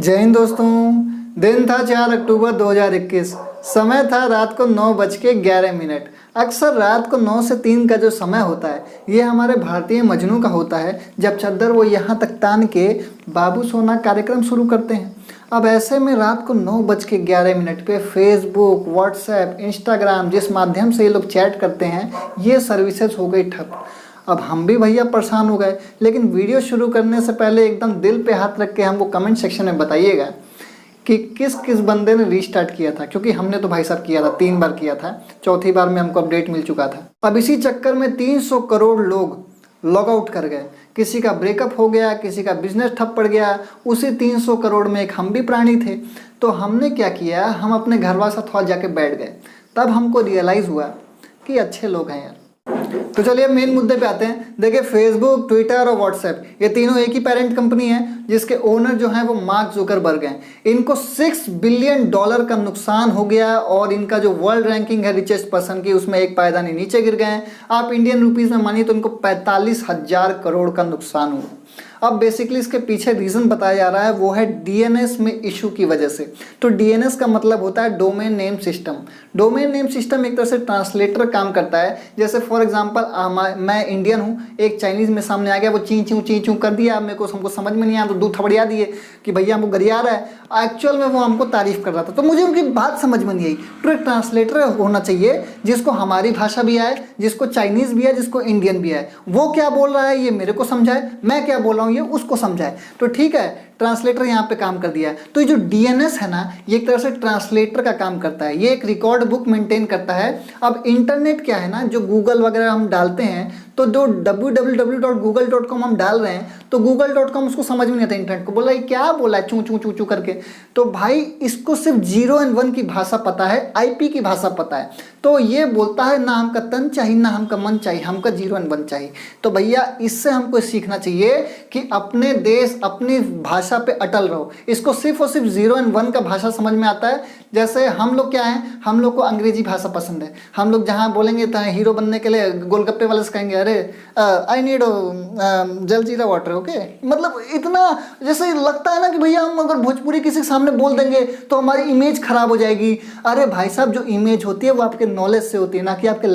जय हिंद दोस्तों। दिन था 4 अक्टूबर 2021। समय था रात को 9:11। अक्सर रात को 9 से 3 का जो समय होता है ये हमारे भारतीय मजनू का होता है, जब चद्दर वो यहाँ तक तान के बाबू सोना कार्यक्रम शुरू करते हैं। अब ऐसे में रात को 9:11 पे फेसबुक, व्हाट्सएप, इंस्टाग्राम जिस माध्यम से ये लोग चैट करते हैं ये सर्विसेज हो गई ठप। अब हम भी भैया परेशान हो गए, लेकिन वीडियो शुरू करने से पहले एकदम दिल पे हाथ रख के हमको कमेंट सेक्शन में बताइएगा कि किस किस बंदे ने रीस्टार्ट किया था, क्योंकि हमने तो भाई साहब किया था, 3 बार किया था, चौथी बार में हमको अपडेट मिल चुका था। अब इसी चक्कर में 300 करोड़ लोग लॉग आउट कर गए। किसी का ब्रेकअप हो गया, किसी का बिजनेस ठप पड़ गया। उसी 300 करोड़ में एक हम भी प्राणी थे। तो हमने क्या किया, हम अपने घर वालों के साथ थोड़ा जाके बैठ गए। तब हमको रियलाइज़ हुआ कि अच्छे लोग हैं यार। तो चलिए मेन मुद्दे पे आते हैं। देखिए, फेसबुक, ट्विटर और व्हाट्सएप ये तीनों एक ही पेरेंट कंपनी है, जिसके ओनर जो हैं वो मार्क जुकरबर्ग हैं। इनको $6 बिलियन का नुकसान हो गया और इनका जो वर्ल्ड रैंकिंग है रिचेस्ट पर्सन की, उसमें एक पायदानी नीचे गिर गए हैं। आप इंडियन रुपीज़ में मानिए तो इनको 45,000 करोड़ का नुकसान हुआ। अब बेसिकली इसके पीछे रीज़न बताया जा रहा है वो है डीएनएस में इशू की वजह से। तो डीएनएस का मतलब होता है domain name system. Domain name system एक तरह से ट्रांसलेटर काम करता है। जैसे फॉर एग्जांपल मैं इंडियन हूँ, एक चाइनीज़ में सामने आ गया, वो ची चूँ कर दिया, मेरे को हमको समझ में नहीं आया तो 2 थपड़िया दिए कि भैया हमको गरिया रहा है। एक्चुअल में वो हमको तारीफ़ कर रहा था, तो मुझे उनकी बात समझ में नहीं आई। तो एक ट्रांसलेटर होना चाहिए जिसको हमारी भाषा भी आए, जिसको चाइनीज़ भी आए, जिसको इंडियन भी आए। वो क्या बोल रहा है ये मेरे को समझाए, मैं क्या बोल रहा हूँ ये उसको समझाए। तो ठीक है, ट्रांसलेटर यहाँ पे काम कर दिया है। तो ये जो डीएनएस है ना, ये एक तरह से ट्रांसलेटर का काम करता है। ये एक रिकॉर्ड बुक मेंटेन करता है। अब इंटरनेट क्या है ना, जो गूगल वगैरह हम डालते हैं, तो जो www.google.com हम डाल रहे हैं, तो google.com उसको समझ में नहीं आता, इंटरनेट को बोला ये क्या बोला है चू चू चू चू करके। तो भाई इसको सिर्फ 0 और 1 की भाषा पता है, आईपी की भाषा पता है। तो ये बोलता है ना हमका तन चाहिए ना हमका मन चाहिए, हमका 0 और 1 चाहिए। तो भैया इससे हमको सीखना चाहिए कि अपने देश अपनी भाषा पे अटल रहो। इसको सिर्फ और सिर्फ 0 और 1 का भाषा समझ में आता है। जैसे हम लोग क्या हैं, हम लोग को अंग्रेजी भाषा पसंद है। हम लोग जहाँ बोलेंगे तो हीरो बनने के लिए गोलगप्पे वाले से कहेंगे अरे I need jaljeera water, okay. मतलब इतना जैसे लगता है ना कि भैया हम अगर भोजपुरी किसी के सामने बोल देंगे तो हमारी इमेज खराब हो जाएगी। अरे भाई साहब, जो इमेज होती है वो आपके नॉलेज से होती है, ना कि आपके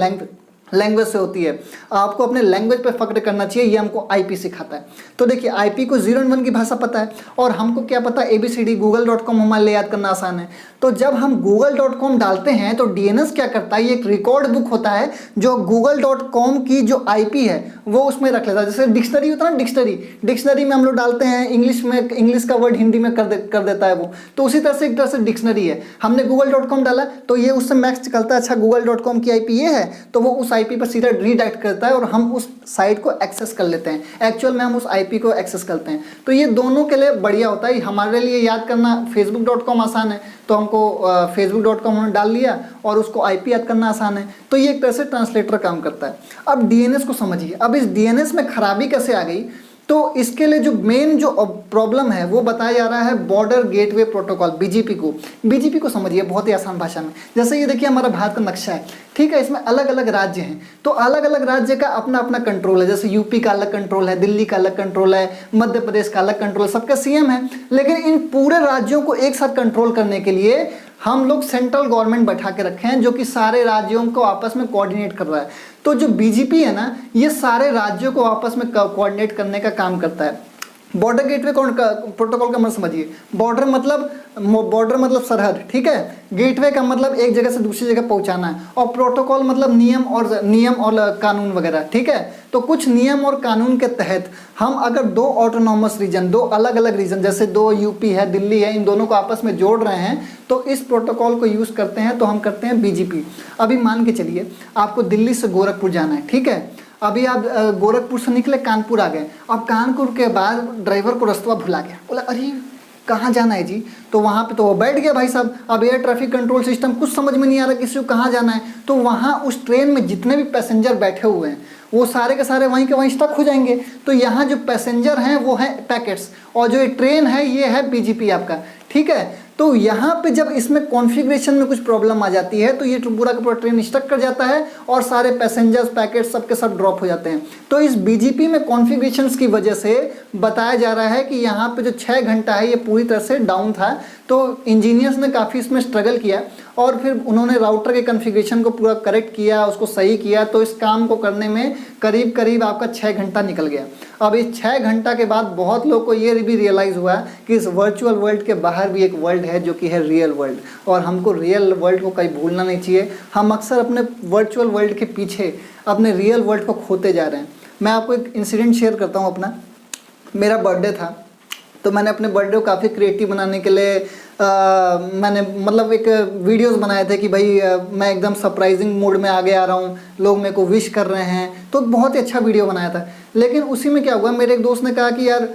लैंग्वेज से होती है। आपको अपने लैंग्वेज पे फख्र करना चाहिए, ये हमको आईपी सिखाता है। तो देखिए, आईपी को 0 और 1 की भाषा पता है, और हमको क्या पता है, ABCD google.com हमारे लिए याद करना आसान है। तो जब हम google.com डालते हैं तो डीएनएस क्या करता है, ये एक रिकॉर्ड बुक होता है जो google.com की जो आईपी है वो उसमें रख लेता है। जैसे डिक्शनरी होता है ना, डिक्शनरी में हम लोग डालते हैं इंग्लिश में, इंग्लिश का वर्ड हिंदी में कर देता है वो। तो उसी तरह से एक तरह से डिक्शनरी है। हमने google.com डाला तो ये उससे मैक्स निकलता है, अच्छा google.com की आईपी ये है, तो वो उस आईपी पर सीधा रीडायरेक्ट करता है और हम उस साइट को एक्सेस कर लेते हैं। एक्चुअल में हम उस आईपी को एक्सेस करते हैं। तो ये दोनों के लिए बढ़िया होता है। हमारे लिए याद करना facebook.com आसान है, तो हमको facebook.com हमने डाल लिया और उसको आईपी याद करना आसान है। तो ये एक तरह से ट्रांसलेटर काम करता है। अब डीएनएस को समझिए। अब इस डीएनएस में खराबी कैसे आ गई, तो इसके लिए जो मेन जो प्रॉब्लम है वो बताया जा रहा है बॉर्डर गेटवे प्रोटोकॉल, बीजीपी को समझिए बहुत ही आसान भाषा में। जैसे ये देखिए हमारा भारत का नक्शा है, ठीक है, इसमें अलग अलग राज्य हैं, तो अलग अलग राज्य का अपना अपना कंट्रोल है। जैसे यूपी का अलग कंट्रोल है, दिल्ली का अलग कंट्रोल है, मध्य प्रदेश का अलग कंट्रोल है, सबका सीएम है। लेकिन इन पूरे राज्यों को एक साथ कंट्रोल करने के लिए हम लोग सेंट्रल गवर्नमेंट बैठा के रखे हैं, जो कि सारे राज्यों को आपस में कोऑर्डिनेट कर रहा है। तो जो बीजीपी है ना, ये सारे राज्यों को आपस में कोऑर्डिनेट करने का काम करता है। बॉर्डर गेटवे प्रोटोकॉल का मतलब समझिए। बॉर्डर मतलब सरहद, ठीक है। गेटवे का मतलब एक जगह से दूसरी जगह पहुंचाना है, और प्रोटोकॉल मतलब नियम और कानून वगैरह, ठीक है। तो कुछ नियम और कानून के तहत हम अगर 2 ऑटोनॉमस रीजन, 2 अलग अलग रीजन, जैसे 2 यूपी है, दिल्ली है, इन दोनों को आपस में जोड़ रहे हैं, तो इस प्रोटोकॉल को यूज़ करते हैं। तो हम करते हैं बीजीपी। अभी मान के चलिए आपको दिल्ली से गोरखपुर जाना है, ठीक है। अभी आप गोरखपुर से निकले, कानपुर आ गए। अब कानपुर के बाद ड्राइवर को रास्ता भुला गया, बोला अरे कहाँ जाना है जी। तो वहाँ पे तो वो बैठ गया भाई साहब। अब एयर ट्रैफिक कंट्रोल सिस्टम कुछ समझ में नहीं आ रहा किसी को कहाँ जाना है। तो वहाँ उस ट्रेन में जितने भी पैसेंजर बैठे हुए हैं वो सारे के सारे वहीं के वहीं स्टक हो जाएंगे। तो यहाँ जो पैसेंजर हैं वो हैं पैकेट्स, और जो ये ट्रेन है ये है बीजीपी आपका, ठीक है। तो यहाँ पे जब इसमें कॉन्फ़िगरेशन में कुछ प्रॉब्लम आ जाती है तो ये पूरा का पूरा ट्रेन स्टक कर जाता है और सारे पैसेंजर्स पैकेट सब के सब ड्रॉप हो जाते हैं। तो इस बीजीपी में कॉन्फ़िगरेशंस की वजह से बताया जा रहा है कि यहाँ पे जो 6 घंटा है ये पूरी तरह से डाउन था। तो इंजीनियर्स ने काफ़ी इसमें स्ट्रगल किया और फिर उन्होंने राउटर के कॉन्फ़िगरेशन को पूरा करेक्ट किया, उसको सही किया, तो इस काम को करने में करीब करीब आपका 6 घंटा निकल गया। अब इस 6 घंटा के बाद बहुत लोग को ये भी रियलाइज़ हुआ कि इस वर्चुअल वर्ल्ड के बाहर भी एक वर्ल्ड है जो कि है रियल वर्ल्ड, और हमको रियल वर्ल्ड को कहीं भूलना नहीं चाहिए। हम अक्सर अपने वर्चुअल वर्ल्ड के पीछे अपने रियल वर्ल्ड को खोते जा रहे हैं। मैं आपको एक इंसिडेंट शेयर करता हूँ अपना। मेरा बर्थडे था तो मैंने अपने बर्थडे को काफ़ी क्रिएटिव बनाने के लिए मैंने मतलब एक वीडियोस बनाए थे कि भाई मैं एकदम सरप्राइजिंग मूड में आगे आ रहा हूँ, लोग मेरे को विश कर रहे हैं, तो बहुत ही अच्छा वीडियो बनाया था। लेकिन उसी में क्या हुआ, मेरे एक दोस्त ने कहा कि यार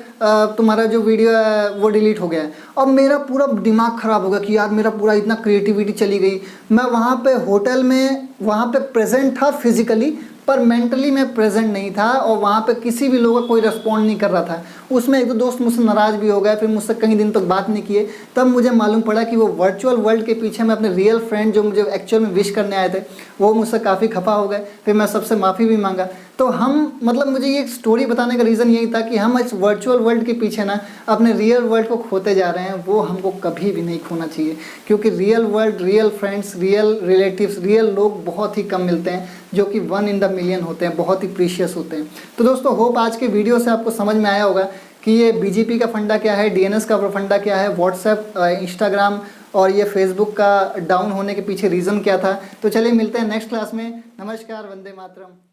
तुम्हारा जो वीडियो है वो डिलीट हो गया है। अब मेरा पूरा दिमाग ख़राब हो गया कि यार मेरा पूरा इतना क्रिएटिविटी चली गई। मैं वहाँ पे होटल में वहाँ पे प्रेजेंट था फिजिकली, पर मेंटली मैं प्रेजेंट नहीं था और वहाँ पे किसी भी लोग का कोई रिस्पॉन्ड नहीं कर रहा था। उसमें एक दो दोस्त मुझसे नाराज़ भी हो गए, फिर मुझसे कई दिन तक बात नहीं किए। तब मुझे मालूम पड़ा कि वो वर्चुअल वर्ल्ड के पीछे मैं अपने रियल फ्रेंड जो मुझे एक्चुअल में विश करने आए थे वो मुझसे काफ़ी खफा हो गए। फिर मैं सबसे माफ़ी भी मांगा। तो हम मतलब मुझे ये स्टोरी बताने का रीज़न यही था कि हम इस वर्चुअल वर्ल्ड के पीछे ना अपने रियल वर्ल्ड को खोते जा रहे हैं। वो हमको कभी भी नहीं खोना चाहिए, क्योंकि real world, real friends, real relatives, real लोग बहुत ही कम मिलते हैं जो कि 1 in a million होते हैं, बहुत ही प्रीशियस होते हैं। तो दोस्तों होप आज के वीडियो से आपको समझ में आया होगा कि ये बीजीपी का फंडा क्या है, डीएनएस का फंडा क्या है, व्हाट्सएप, इंस्टाग्राम और ये फेसबुक का डाउन होने के पीछे रीज़न क्या था। तो चलिए मिलते हैं नेक्स्ट क्लास में। नमस्कार, वंदे मातरम।